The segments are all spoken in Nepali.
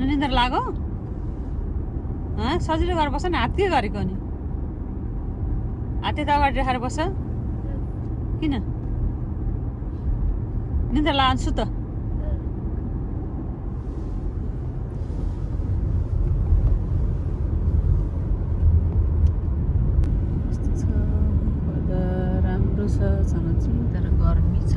खानु निन्द्रा लाग्यो सजिलो गरेर बस्छ नि हात के गरेको नि हात त अगाडि राखेर बस्छ किन निन्द्रा लाग्छु त राम्रो छ चलचित्र तर गर्मी छ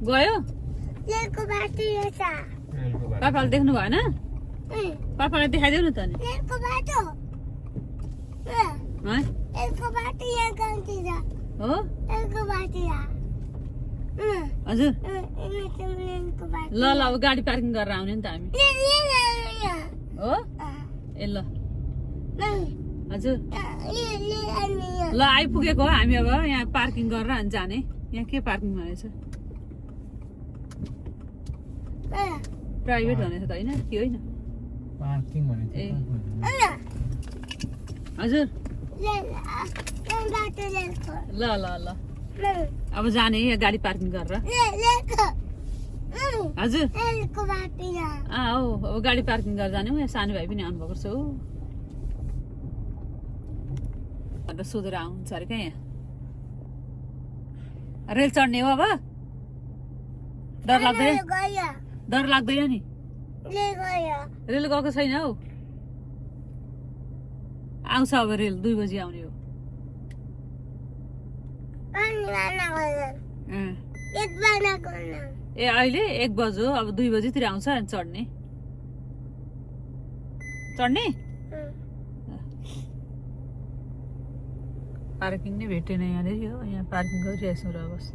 गयो पापाले देख्नु भएन पापालाई देखाइदेऊ न त नि हो हजुर ल ल अब गाडी पार्किङ गरेर आउने नि त हामी हो ए ल हजुर ल आइपुगेको हो हामी अब यहाँ पार्किङ गरेर अनि जाने यहाँ के पार्किङ भनेछ प्राइभेट भनेछ त होइन कि होइन पार्किङ भनेछ ए हजुर ल ल ल अब जाने यहाँ गाडी पार्किङ गरेर हजुर हो अब गाडी पार्किङ गरेर जाने यहाँ सानो भाइ पनि आउनुभएको छ हो अन्त सोधेर आउँछ अरे क्या यहाँ रेल चढ्ने हो अब डर लाग्दैन नि रेल गएको छैन हौ आउँछ अब रेल 2 बजी आउने हो ए अहिले 1 बजे हो अब 2 बजीतिर आउँछ अनि चढ्ने पार्किङ नै भेटेन यहाँनिर हो यहाँ पार्किङ गरिरहेछौँ र बस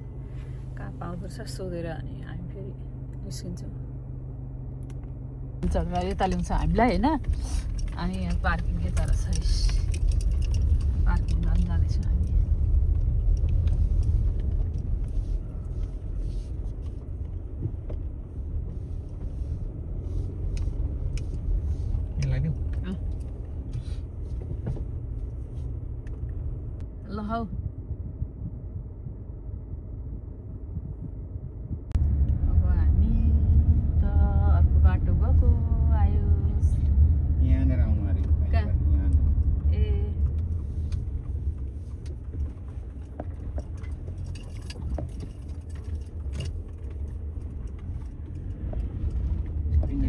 कहाँ पाउँदो रहेछ सोधेर अनि हामी फेरि निस्किन्छौँ चढेर यता ल्याउँछ हामीलाई होइन अनि यहाँ पार्किङ यता रहेछ पार्किङ गर्न जानेछौँ हामी ल हौ अब हामी त अर्को बाटो गएको आयो यहाँनिर आउनु अरे ए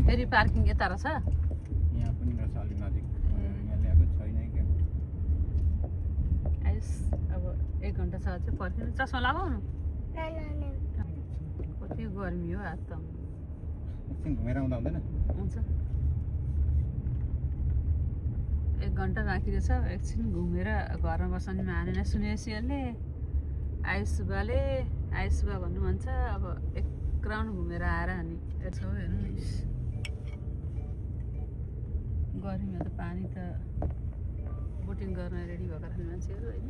फेरि पार्किङ यता रहेछ यहाँ पनि रहेछ अलिक नजिक यहाँ ल्याएको छैन क्या अब 1 घन्टा छ चाहिँ पर्खिनु चस्मा लगाउनु कति गर्मी हो आज त एकछिन घुमेर आउँदा हुँदैन हुन्छ 1 घन्टा बाँकी रहेछ एकछिन घुमेर घरमा बस्ने मानेन सुनेपछि अहिले आयुषबा भन्नु भन्छ अब 1 राउन्ड घुमेर आएर अनि हेर्छौ हेर्नु गर्मीमा त पानी त बोटिङ गर्न रेडी भएका छन् मान्छेहरू होइन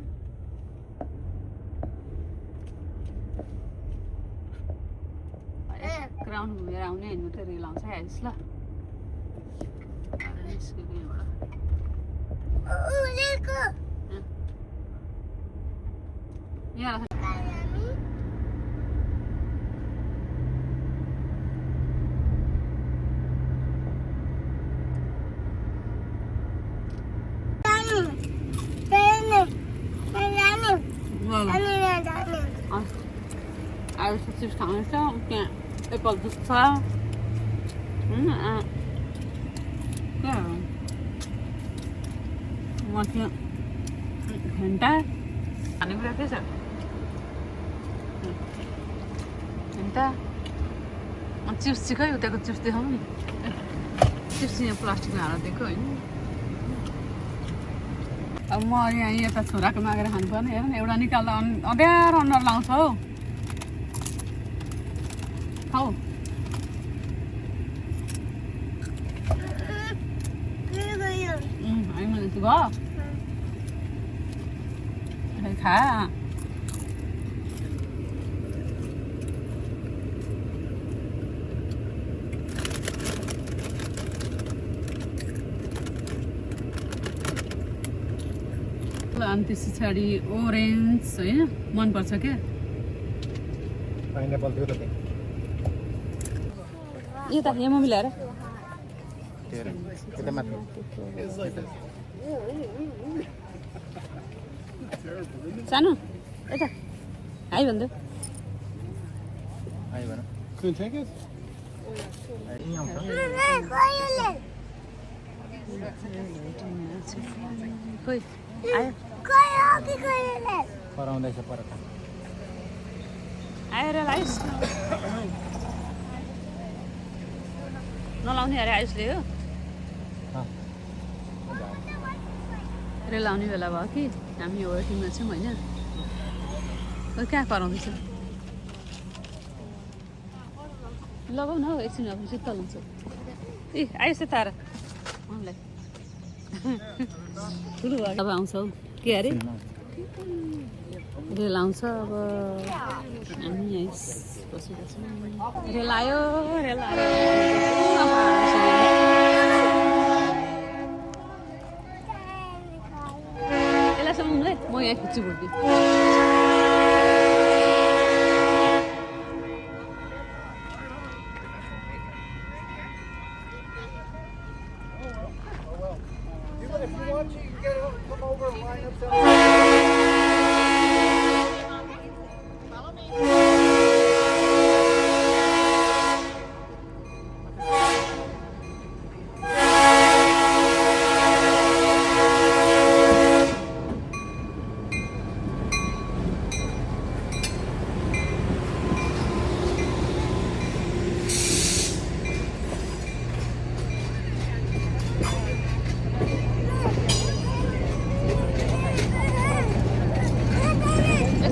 ग्राउन्ड घुमेर आउने होइन मात्रै रेल आउँछ आइस ल निस्केको यहाँबाट यहाँ आयुष चिप्स खाँदैछ त्यहाँ एप्पल जुस छ म त्यहाँ घन्टा खानेकुरा के छ घन्टा चिप्स चाहिँ खै उताको चिप्स देखाउनु नि चिप्स यहाँ प्लास्टिकमा हालेर दिएको होइन अब म यहाँ यता छोराको मागेर खानु पर्ने हेर न एउटा निकाल्दा अँध्यारो अनुहार लाउँछ हौ खाऊ भयो खा अनि त्यस पछाडि ओरेन्ज होइन मनपर्छ क्या पाइनएप्पल थियो त यो त यहाँ मम्मी ल्याएर त्यता माथि सानो यता हाई भन्दै आयो भन कुन छ के यहीँ आउँछ खोइ आयो पराउँदैछ परका आएर आयुष नलाउने अरे आयुषले हो रे लाउने बेला भयो कि हामी वेटिङमा छौँ होइन कहाँ कराउँदैछ लगाउ न हौ एकछिन अब शीतल हुन्छ ए आयुष यता आएर मलाई ठुलो भयो अब आउँछ हौ के अरे रेल आउँछ अब हामी आइस बसेको छौँ रेल आयो यसलाई समाउनु है म यहाँ खिच्छु भोलि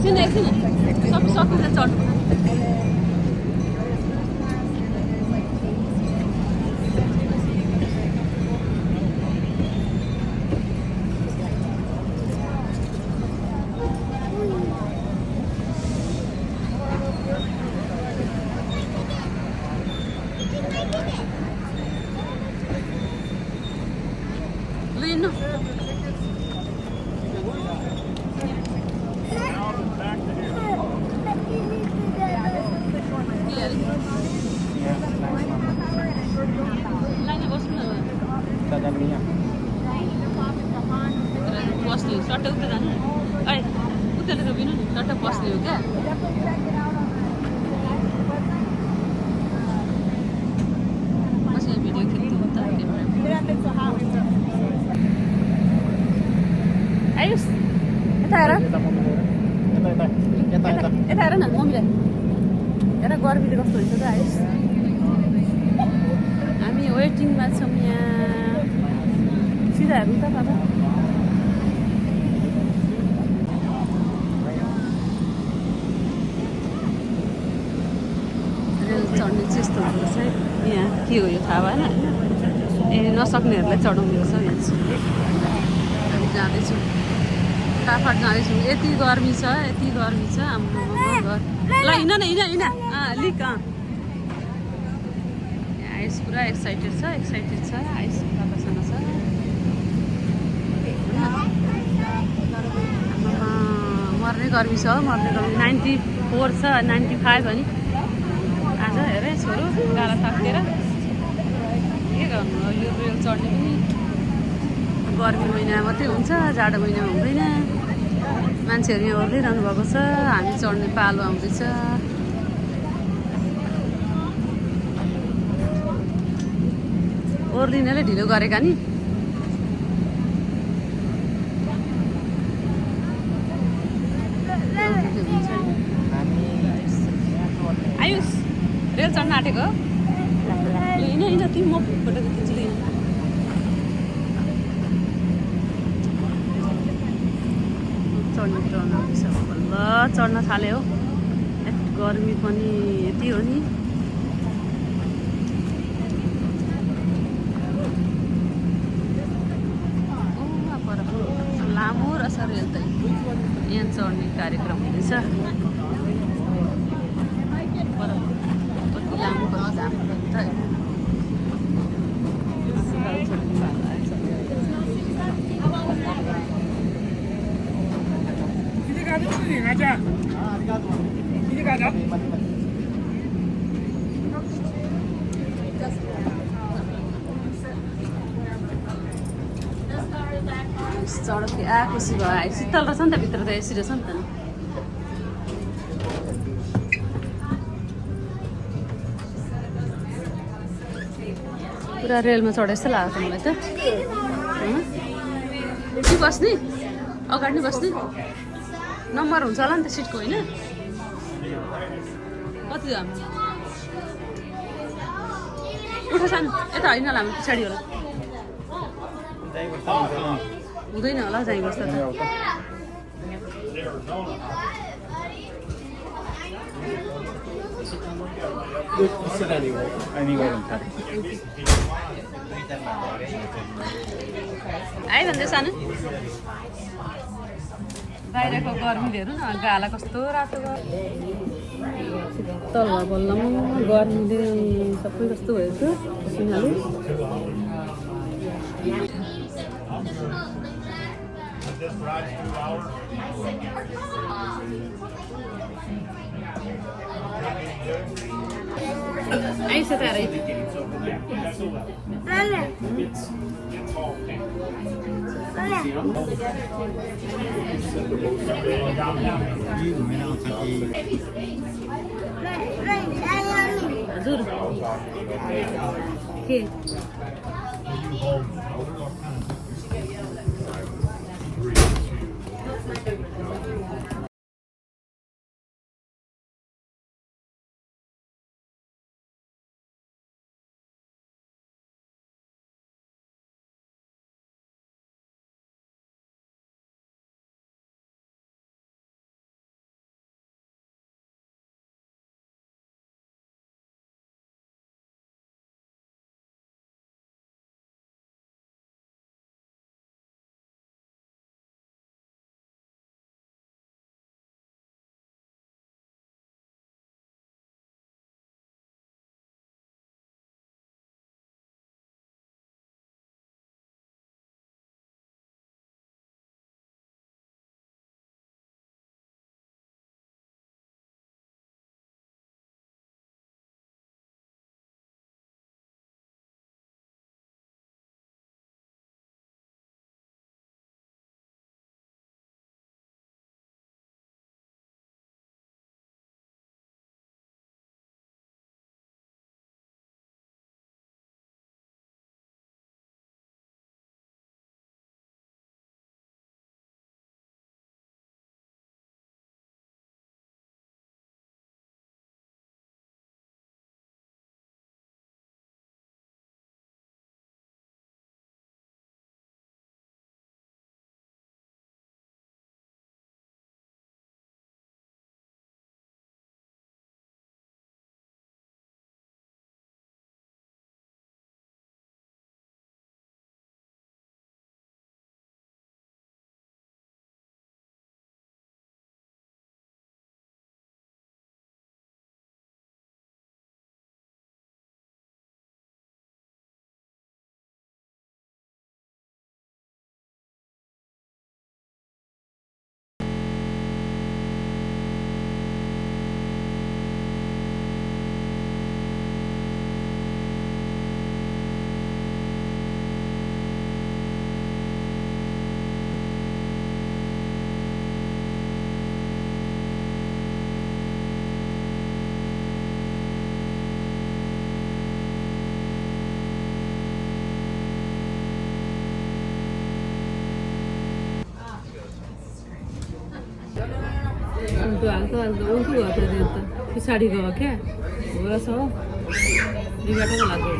एकछिन सक्नु चढ्नु लिनु बस्ने सट्टै उता जानु है उता रोबिनु नि सट्टै बस्ने हो क्या बस्ने भिडियो खिच्नु हो त आयुष यता हेर यता हेर न मम्मीलाई हेर गर्मीले कस्तो हुन्छ त आयुष हामी वेटिङमा छौँ यहाँ सिधा हेर्नु त बाबा रेल चढ्ने चाहिँ यस्तो हुँदो रहेछ है यहाँ के हो यो थाहा भएन होइन ए नसक्नेहरूलाई चढाउने रहेछ यहाँ चाहिँ जाँदैछु टाफाट जाँदैछु यति गर्मी छ हाम्रो ल हिँड न हिँड लिक आइस पुरा एक्साइटेड छ आइस बाबासँग छ मर्ने गर्मी छ 94 छ 95 अनि आज हेर छोरो गाला थाकेर के गर्नु यो रेल चढ्ने पनि गर्मी महिना मात्रै हुन्छ जाडो महिनामा हुँदैन मान्छेहरू यहाँ ओर्लिरहनु भएको छ हामी चढ्ने पालो आउँदैछ ओर्लिनेले ढिलो गरेका नि आयुष रेल चढ्न आँटेको होइन तिमी म फोटो खिच्छु ल चढ्न थाल्यो हो गर्मी पनि यति हो नि चढो खुसी भयो शीतल रहेछ नि त भित्र त एसी रहेछ नि त पुरा रेलमा चढे जस्तो लाग्यो मलाई त कि बस्ने अगाडि नै बस्ने नम्बर हुन्छ होला नि त सिटको होइन कति हो हाम्रो उठ सानो यता होइन होला हाम्रो पछाडि होला हुँदैन होला जाइ बस्दा त आइरहन्छ सानो बाहिरको गर्मीले हेर्नु न गाला कस्तो रातो तल बल्लमा गर्मीले सबै कस्तो भएको पसिनाले Aí você tá aí. Azul. Que? हल्का हल्का उल्टो भयो त पछाडि गयो क्या हो रहेछ हो रिगाटोको लाग्यो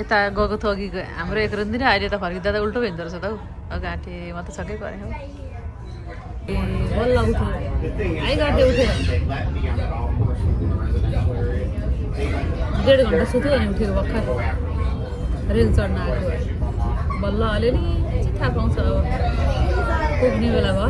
यता गएको थियो अघि हाम्रो एक रुन्दिन अहिले त फर्किँदा त उल्टो भेन्दो रहेछ त हौ घाँटे म त छक्कै परेँ हौ ए बल्ल उठ्यो आइगर्दै उठ्यो 1.5 घन्टा सुत्यो अनि उठेको भर्खर रेल चढ्न आएको बल्ल अलिअलि थाहा पाउँछ अब पुग्ने बेला भयो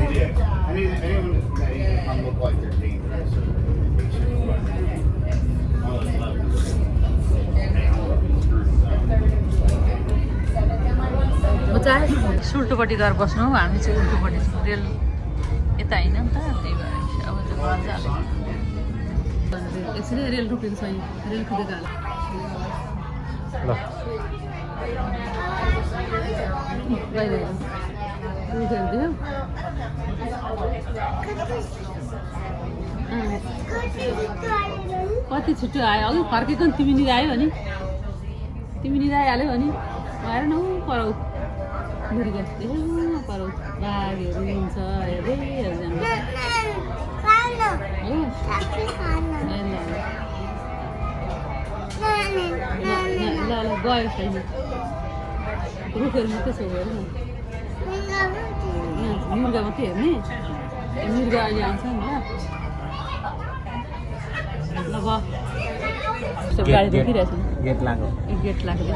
म चाहे सुल्टोपट्टि गएर बस्नु हौ हामी चाहिँ उल्टोपट्टि रेल यता होइन नि त त्यही भएर अब चाहिँ एकछिन रेल रोकेको छ रेल कुदेको हाल हेर्दै कति छिटो आयो अघि फर्केको नि तिमी निर आयो भने तिमी निर आइहाल्यो भने भएर न पराउ मुर्गा पराउ बाघहरू हुन्छ हेर्दै हेर्दैन ल ल गयो छैन रुखेर मात्रै छ हेर न मुर्गा मात्रै हेर्ने मुर्गा अहिले आउँछ नि ल ल गाडी रोकिरहेछ गेट लाग्यो गेट लाग्यो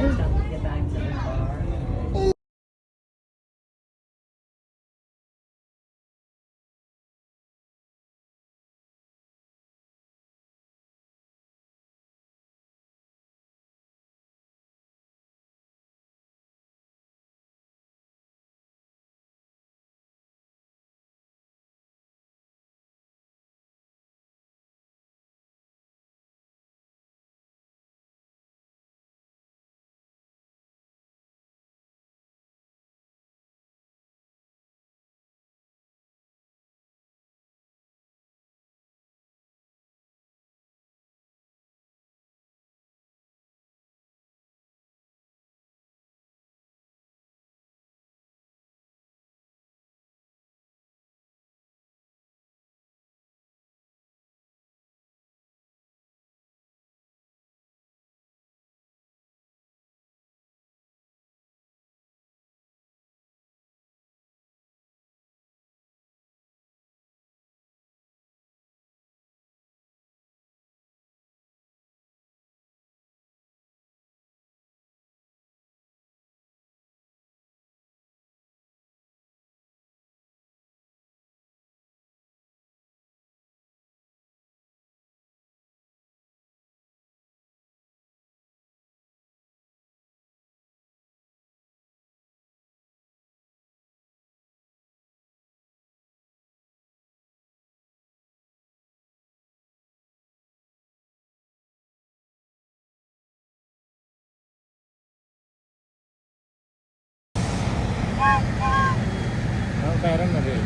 बाहिर न रेल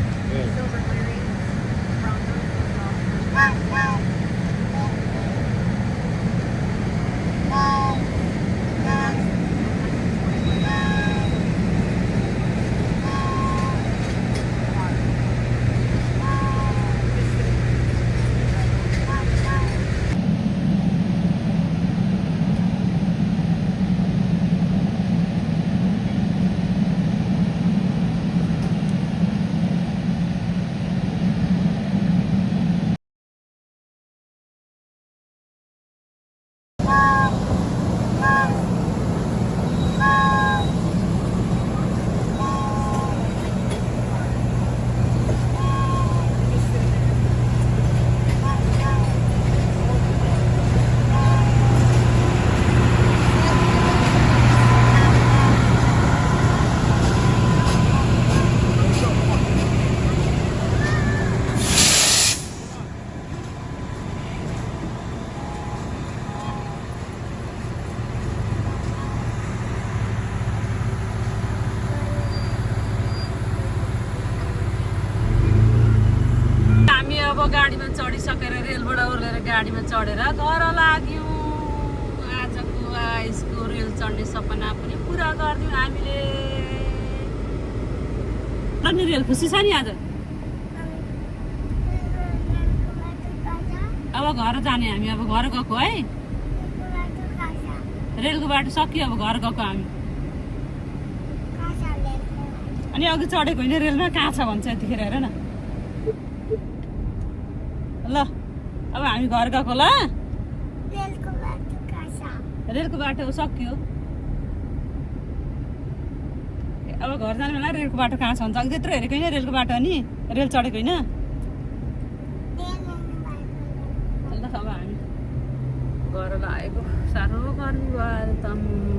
गाडीमा चढिसकेर रेलबाट ओर्लेर गाडीमा चढेर घर लाग्यौँ। आजको आइसको रेल चढ्ने सपना पनि पुरा गरिदिउँ हामीले। अनि रेल खुसी छ नि आज। अब घर जाने हामी, अब घर गएको है। रेलको बाटो सकियो, अब घर गएको हामी। अनि अघि चढेको होइन रेलमा, कहाँ छ भन्छ यतिखेर हेर न। ल अब हामी घर गएको ल। रेलको बाटो सकियो, अब घर जाने बेला रेलको बाटो कहाँ छ भन्छ। अघि त्यत्रो हेरेको होइन रेलको बाटो, अनि रेल चढेको होइन। ल अब हामी घर लागेको, साह्रो गर्मी भयो त।